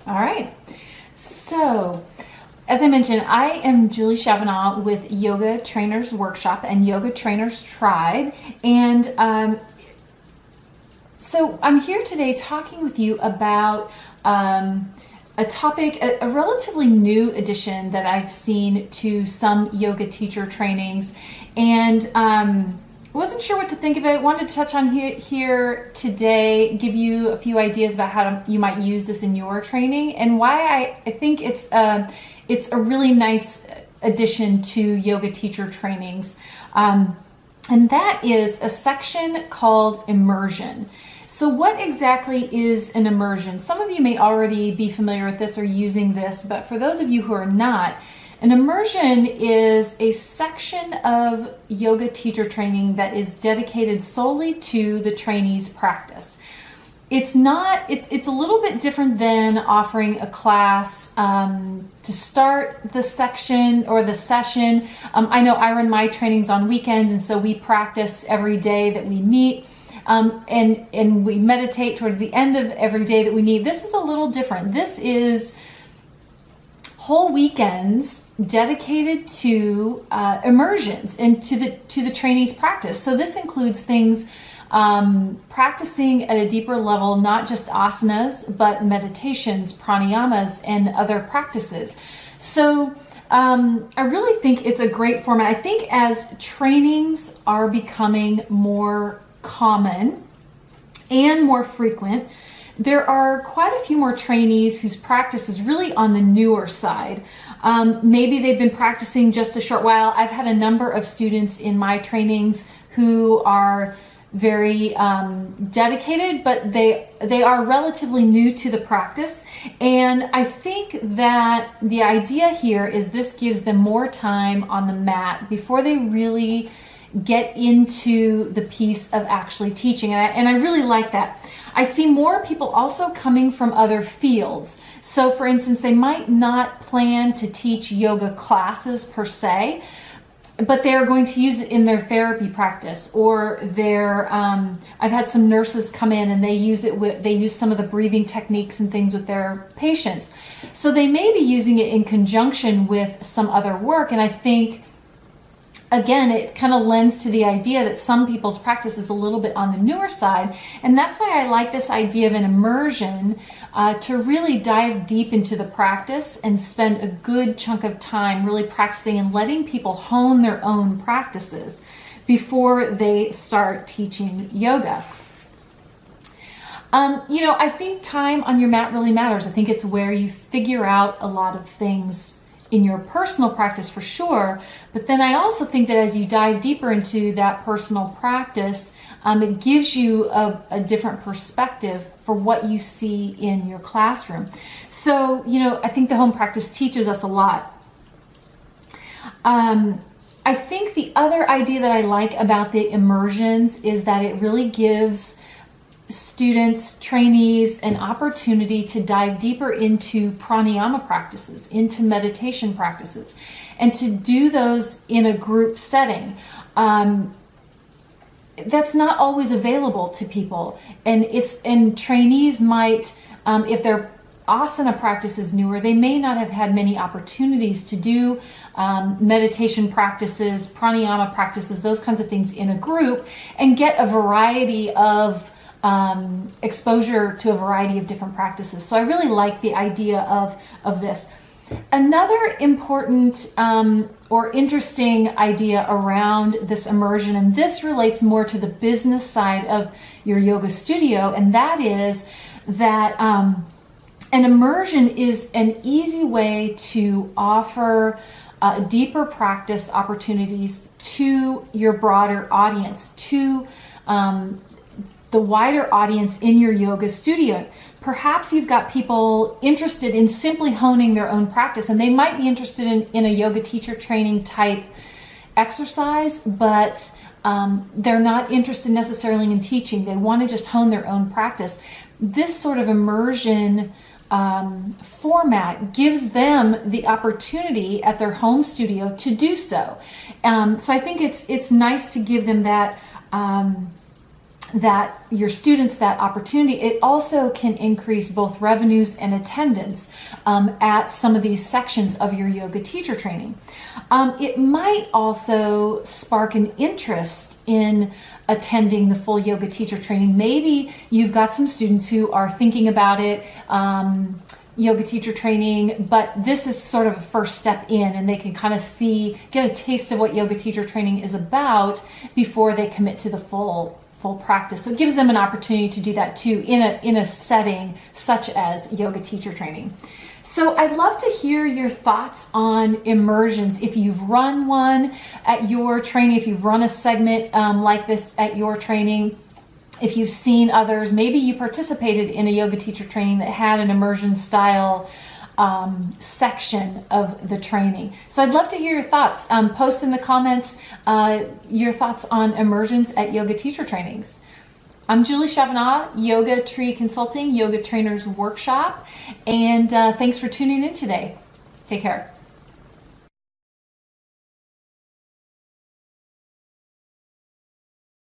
All right. So, as I mentioned, I am Julie Chavanagh with Yoga Trainers Workshop and Yoga Trainers Tribe. And so I'm here today talking with you about a topic, a relatively new addition that I've seen to some yoga teacher trainings. And wasn't sure what to think of it. Wanted to touch on here today, give you a few ideas about how you might use this in your training and why I think it's a really nice addition to yoga teacher trainings. And that is a section called immersion. So what exactly is an immersion? Some of you may already be familiar with this or using this, but for those of you who are not, an immersion is a section of yoga teacher training that is dedicated solely to the trainees' practice. It's a little bit different than offering a class to start the section or the session. I know I run my trainings on weekends, and so we practice every day that we meet. And we meditate towards the end of every day that we meet. This is a little different. This is whole weekends dedicated to immersions and to the trainees' practice. So this includes things practicing at a deeper level, not just asanas, but meditations, pranayamas, and other practices. So I really think it's a great format. I think as trainings are becoming more common and more frequent, there are quite a few more trainees whose practice is really on the newer side. Maybe they've been practicing just a short while. I've had a number of students in my trainings who are very dedicated, but they are relatively new to the practice. And I think that the idea here is this gives them more time on the mat before they really get into the piece of actually teaching. And I really like that. I see more people also coming from other fields. So for instance, they might not plan to teach yoga classes per se, but they're going to use it in their therapy practice, or I've had some nurses come in and they use some of the breathing techniques and things with their patients. So they may be using it in conjunction with some other work. And I think, again, it kind of lends to the idea that some people's practice is a little bit on the newer side. And that's why I like this idea of an immersion, to really dive deep into the practice and spend a good chunk of time really practicing and letting people hone their own practices before they start teaching yoga. I think time on your mat really matters. I think it's where you figure out a lot of things in your personal practice for sure, but then I also think that as you dive deeper into that personal practice, it gives you a different perspective for what you see in your classroom. So, I think the home practice teaches us a lot. I think the other idea that I like about the immersions is that it really gives students, trainees, an opportunity to dive deeper into pranayama practices, into meditation practices, and to do those in a group setting. That's not always available to people, and trainees might, if their asana practice is newer, they may not have had many opportunities to do meditation practices, pranayama practices, those kinds of things in a group, and get a variety of exposure to a variety of different practices. So I really like the idea of this. Another important or interesting idea around this immersion, and this relates more to the business side of your yoga studio, and that is that an immersion is an easy way to offer deeper practice opportunities to your broader audience, to the wider audience in your yoga studio. Perhaps you've got people interested in simply honing their own practice, and they might be interested in a yoga teacher training type exercise, but they're not interested necessarily in teaching. They want to just hone their own practice. This sort of immersion format gives them the opportunity at their home studio to do so. So I think it's nice to give them that your students that opportunity, it also can increase both revenues and attendance at some of these sections of your yoga teacher training. It might also spark an interest in attending the full yoga teacher training. Maybe you've got some students who are thinking about it, yoga teacher training, but this is sort of a first step in, and they can kind of get a taste of what yoga teacher training is about before they commit to the full practice. So it gives them an opportunity to do that too in a setting such as yoga teacher training. So I'd love to hear your thoughts on immersions. If you've run one at your training, if you've run a segment like this at your training, if you've seen others, maybe you participated in a yoga teacher training that had an immersion style section of the training. So I'd love to hear your thoughts. Post in the comments your thoughts on immersions at yoga teacher trainings. I'm Julie Chavanagh, Yoga Tree Consulting, Yoga Trainers Workshop, and thanks for tuning in today. Take care.